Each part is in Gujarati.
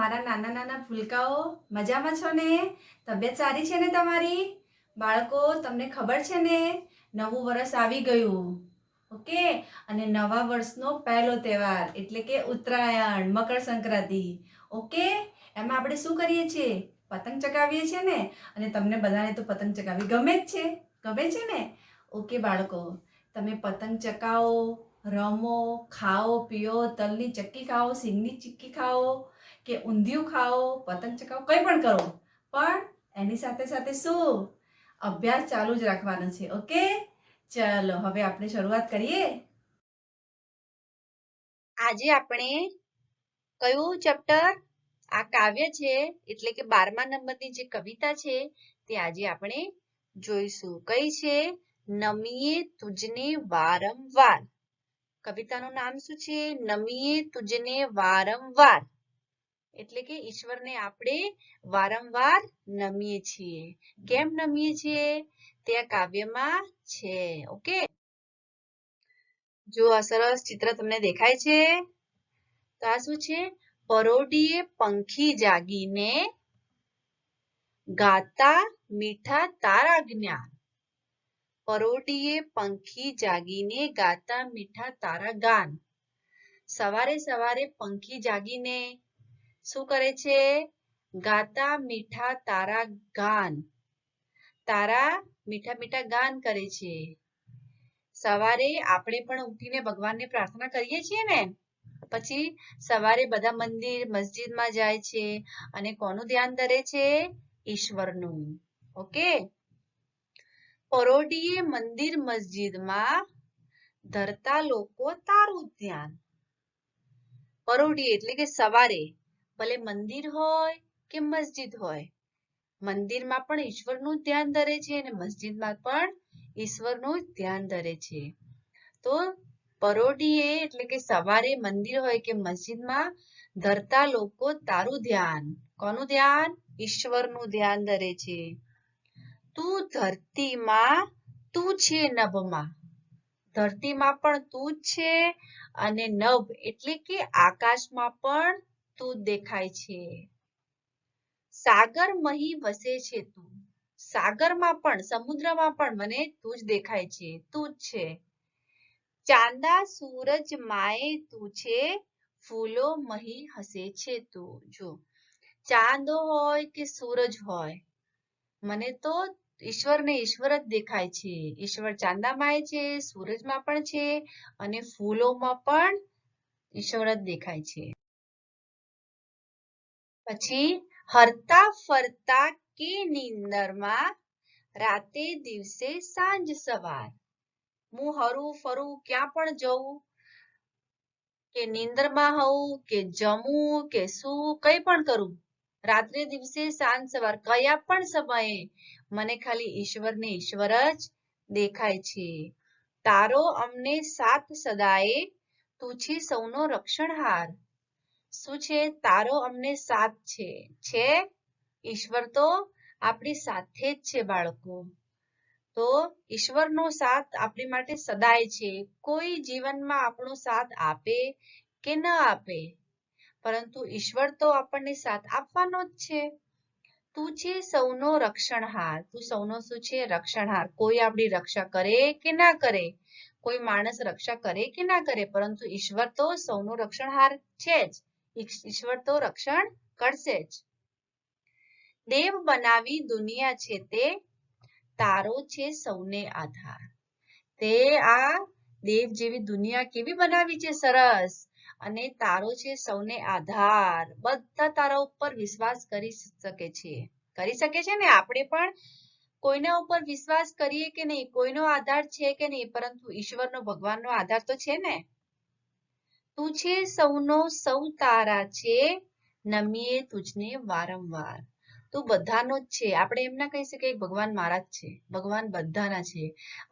મારા નાના નાના ભૂલકાઓ મજામાં છો ને? તબિયત સારી છે ને તમારી? બાળકો, તમને ખબર છે ને, નવું વર્ષ આવી ગયું. ઓકે, અને નવા વર્ષનો પહેલો તહેવાર એટલે કે ઉત્તરાયણ, મકર સંક્રાંતિ. ઓકે, એમાં આપણે શું કરીએ છીએ? પતંગ ચગાવીએ છીએ ને. અને તમને બધાને તો પતંગ ચગાવી ગમે જ છે. ગમે છે ને? ઓકે બાળકો, તમે પતંગ ચગાવો, રમો, ખાઓ પીઓ, તલની ચક્કી ખાઓ, સિંગની ચીક્કી ખાઓ કે ઊંધિયું ખાઓ, પતંગ ચગાવો, કંઈ પણ કરો, પણ એની સાથે સાથે શું? અભ્યાસ ચાલુ જ રાખવાનો છે. ઓકે, ચલો હવે આપણે શરૂઆત કરીએ. આજે આપણે કયું ચેપ્ટર? આ કાવ્ય છે એટલે કે 12મા નંબરની જે કવિતા છે તે આજે આપણે જોઈશું. કઈ છે? નમીએ તુજને વારંવાર. કવિતાનું નામ શું છે? નમીએ તુજને વારંવાર. એટલે કે ઈશ્વરને આપણે વારંવાર નમીએ છીએ. કેમ નમીએ છીએ તે આ કાવ્યમાં છે. ઓકે, જો આ સરસ ચિત્ર તમને દેખાય છે તો આ શું છે? પરોઢીએ પંખી જાગીને ગાતા મીઠા તારા જ્ઞાન. પરોઢીએ પંખી જાગીને ગાતા મીઠા તારા ગાન. સવારે સવારે પંખી જાગીને શું કરે છે? ગાતા મીઠા તારા ગાન. તારા મીઠા મીઠા ગાન કરે છે. સવારે આપણે પણ ઉઠીને ભગવાનને પ્રાર્થના કરીએ છીએ ને. પછી સવારે બધા મંદિર મસ્જિદમાં જાય છે અને કોનું ધ્યાન ધરે છે? ઈશ્વરનું. ઓકે, પરોઢીએ મંદિર મસ્જિદમાં ધરતા લોકો તારું ધ્યાન. પરોઢીએ એટલે કે સવારે, ભલે મંદિર હોય કે મસ્જિદ હોય, મંદિરમાં પણ ઈશ્વરનું ધ્યાન ધરે છે અને મસ્જિદમાં પણ ઈશ્વરનું ધ્યાન ધરે છે. તો પરોઢીએ એટલે કે સવારે મંદિર હોય કે મસ્જિદમાં ધરતા લોકો તારું ધ્યાન. કોનું ધ્યાન? ઈશ્વરનું ધ્યાન ધરે છે. તું ધરતીમાં, તું છે નભમાં. ધરતીમાં પણ તું જ છે અને નભ એટલે કે આકાશમાં પણ તું દેખાય છે. સાગર મહી વસે છે તું. સાગરમાં પણ, સમુદ્રમાં પણ મને તું જ દેખાય છે, તું જ છે. ચાંદા સૂરજ માએ તું છે, ફૂલો મહી હસે છે તું. જો ચાંદો હોય કે સૂરજ હોય, મને તો ઈશ્વર ને ઈશ્વર જ દેખાય છે. ઈશ્વર ચાંદામાં છે, સૂરજમાં પણ છે અને ફૂલોમાં પણ ઈશ્વર જ દેખાય છે. પછી હરતા ફરતા કે નીંદરમાં, રાતે દિવસે સાંજ સવાર. હું હરું ફરું ક્યાં પણ જઉં, કે નીંદરમાં હોઉં કે જમું કે શું કંઈ પણ કરું, રાત્રે દિવસે સાંજ સવાર કયા પણ સમયે મને ખાલી ઈશ્વર ને ઈશ્વર જ દેખાય છે. તારો અમને સાથ સદાયે, તું છે સૌનો રક્ષણહાર. શું છે? તારો અમને સાથ છે. છે ઈશ્વર તો આપણી સાથે જ છે બાળકો. તો ઈશ્વરનો સાથ આપણી માટે સદાય છે. કોઈ જીવનમાં આપણો સાથ આપે કે ન આપે, પરંતુ ઈશ્વર તો આપણને સાથ આપવાનો જ છે. તું છે સૌનો રક્ષણહાર. તું સૌનો શું છે? રક્ષણહાર. કોઈ આપણી રક્ષા કરે કે ના કરે, કોઈ માણસ રક્ષા કરે કે ના કરે, પરંતુ ઈશ્વર તો સૌનો રક્ષણહાર છે જ. ઈશ્વર તો રક્ષણ કરશે જ. દેવ બનાવી દુનિયા છે તે, તારો છે સૌને આધાર. તે આ દેવ જેવી દુનિયા કેવી બનાવી છે? સરસ. અને તારો છે સૌને આધાર. બધા તારા ઉપર વિશ્વાસ કરી શકે છે. કરી શકે છે ને? આપણે પણ કોઈના ઉપર વિશ્વાસ કરીએ કે નહીં, કોઈનો આધાર છે કે નહીં, પરંતુ ઈશ્વરનો, ભગવાનનો આધાર તો છે ને. તું છે સૌનો સૌ તારા છે, નમીએ તુજને વારંવાર. તું બધાનો જ છે. આપણે એમ ના કહી શકીએ ભગવાન મારા જ છે. ભગવાન બધાના છે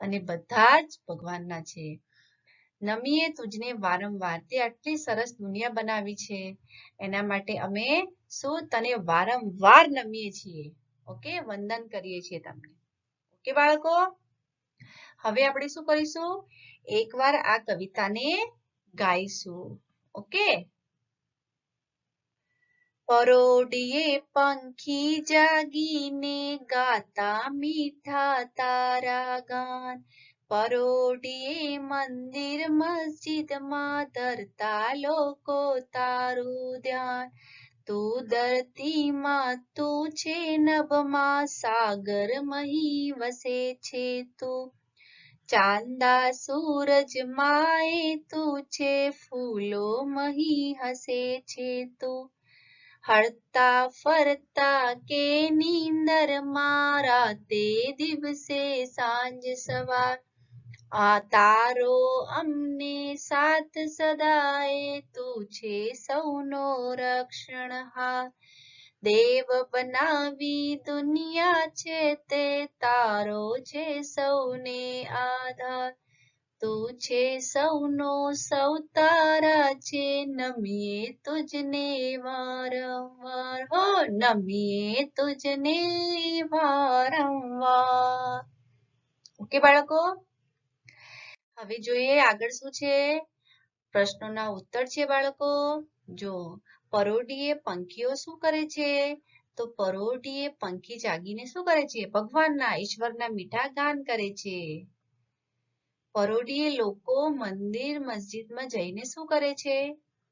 અને બધા જ ભગવાનના છે. નમીએ તુજને વારંવાર. તે આટલી સરસ દુનિયા બનાવી છે, એના માટે અમે શું? તને વારંવાર નમીએ છીએ. ઓકે, વંદન કરીએ છીએ તમને. ઓકે બાળકો, હવે આપણે શું કરીશું? એકવાર આ કવિતાને ગાઈશું. ઓકે, પરોઢિયે પંખી જાગીને ગાતા મીઠા તારા ગાન. પરોઢિયે મંદિર મસ્જિદમાં ધરતા લોકો તારું ધ્યાન. તું ધરતીમાં તું છે નભમાં સાગર મહી વસે છે તું. ચાંદા સૂરજ માએ તું છે ફૂલો મહી હસે છે તું. હરતા ફરતા કે નીંદરમાં રાતે દિવસે સાંજ સવાર. આ તારો અમને સાથ સદાય તું છે સૌનો રક્ષણહાર. દેવ બનાવી દુનિયા છે તે તારો છે સૌને આધાર. તું છે સૌનો સૌ તારા છે નમીએ તુજને વારંવાર. હો નમીએ તુજને વારંવાર. ઓકે બાળકો, હવે જોઈએ આગળ શું છે. પ્રશ્નોના ઉત્તર છે બાળકો. જો પરોઢિયે પંખીઓ શું કરે છે? તો પરોઢિયે પંખી જાગીને શું કરે છે? ભગવાનના ઈશ્વરના મીઠા ગાન કરે છે. પરોઢિયે લોકો મંદિર મસ્જિદમાં જઈને શું કરે છે?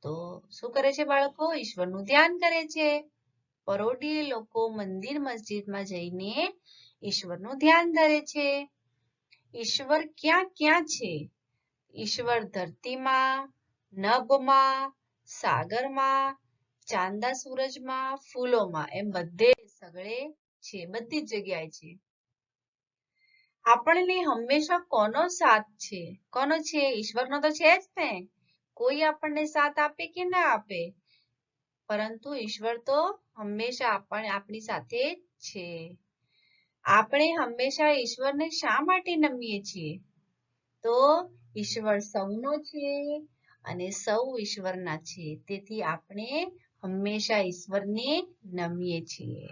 તો શું કરે છે બાળકો? ઈશ્વરનું ધ્યાન કરે છે. પરોઢિયે લોકો મંદિર મસ્જિદમાં જઈને ઈશ્વરનું ધ્યાન ધરે છે. ઈશ્વર ક્યાં ક્યાં છે? ઈશ્વર ધરતીમાં, નભમાં, સાગરમાં, ચાંદા સૂરજમાં, ફૂલોમાં એમ બધે સગળે છે, બધી જ જગ્યાએ છે. આપણને હંમેશા કોનો સાથ છે? કોનો છે? ઈશ્વરનો તો છે જ ને. કોઈ આપણને સાથ આપે કે ના આપે, પરંતુ ઈશ્વર તો હંમેશા આપણી સાથે છે. આપણે હંમેશા ઈશ્વરને શા માટે નમીએ છીએ? તો ઈશ્વર સૌનો છે અને સૌ ઈશ્વરના છે. તેથી આપણે હંમેશા ઈશ્વરને નમીએ છીએ.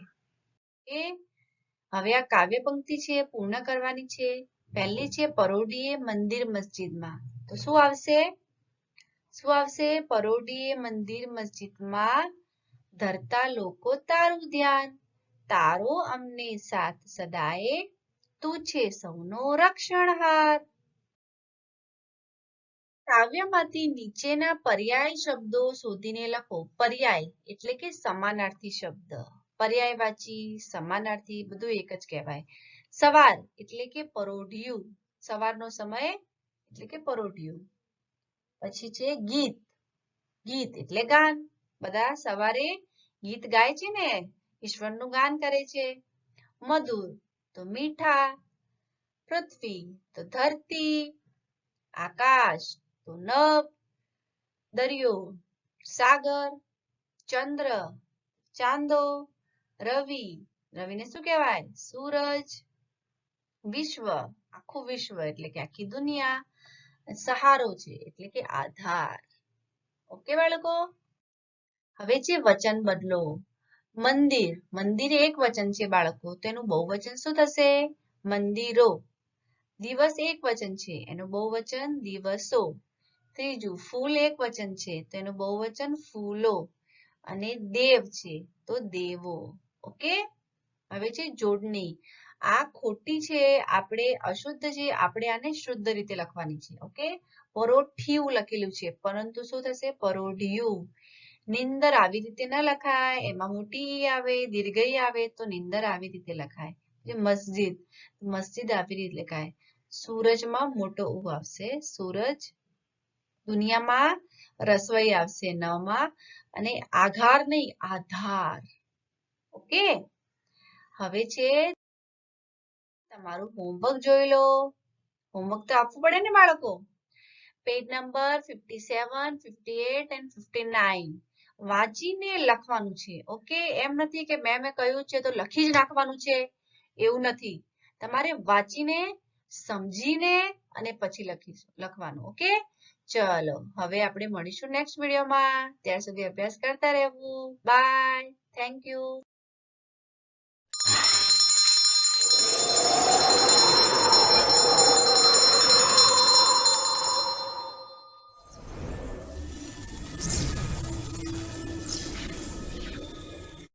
હવે આ કાવ્ય પંક્તિ છે પૂર્ણ કરવાની છે. પહેલી છે પરોઢિયે મંદિર મસ્જિદમાં. તો શું આવશે? શું આવશે? પરોઢિયે મંદિર મસ્જિદમાં ધરતા લોકો તારું ધ્યાન. તારો અમને સાથ સદાય તું છે સૌનો રક્ષણહાર. કાવ્યમાંથી નીચેના પર્યાય શબ્દો શોધીને લખો. પર્યાય એટલે કે સમાનાર્થી શબ્દ. પર્યાયવાચી, સમાનાર્થી બધું એક જ કહેવાય. સવાર એટલે કે પરોઢિયું. સવારનો સમય એટલે કે પરોઢિયું. પછી છે ગીત. ગીત એટલે ગાન. બધા સવારે ગીત ગાય છે ને, ઈશ્વરનું ગાન કરે છે. મધુર તો મીઠા. પૃથ્વી તો ધરતી. આકાશ તો નભ. દરિયો સાગર. ચંદ્ર ચાંદો. રવિ, રવિને શું કહેવાય? સૂરજ. વિશ્વ, આખું વિશ્વ એટલે કે આખી દુનિયા. સહારો છે એટલે કે આધાર. ઓકે બાળકો, હવે છે વચન બદલો. મંદિર, મંદિર એક વચન છે બાળકો, તો એનું બહુવચન શું થશે? મંદિરો. દિવસ એક વચન છે, એનું બહુવચન દિવસો. ત્રીજું ફૂલ એક વચન છે, તો એનું બહુવચન ફૂલો. અને દેવ છે તો દેવો. ઓકે, હવે છે જોડણી. આ ખોટી છે, આપણે અશુદ્ધ છે, આપણે આને શુદ્ધ રીતે લખવાની છે. ઓકે, પરોઠિયું લખેલું છે, પરંતુ શું થશે? પરોઢિયું. નિંદર આવી રીતે ન લખાય, એમાં મોટી ઈ આવે, દીર્ઘ ઈ આવે, તો નિંદર આવી રીતે લખાય. મસ્જિદ, મસ્જિદ આવી રીતે લખાય. સૂરજમાં મોટો ઉ આવશે, સૂરજ. દુનિયામાં રસોઈ આવશે નમાં, અને આઘાર નહીં, આધાર. ઓકે, હવે છે તમારું હોમવર્ક જોઈ લો. હોમવર્ક તો આપવું પડે ને બાળકો. પેજ નંબર 57, 58 and 59 વાંચીને લખવાનું છે. ઓકે, એમ નથી કે મેં કહ્યું છે તો લખી જ નાખવાનું છે, એવું નથી. તમારે વાંચીને સમજીને અને પછી લખવાનું. ઓકે, ચલો હવે આપણે મળીશું નેક્સ્ટ વિડીયોમાં. ત્યાર સુધી અભ્યાસ કરતા રહેવું. Bye, thank you.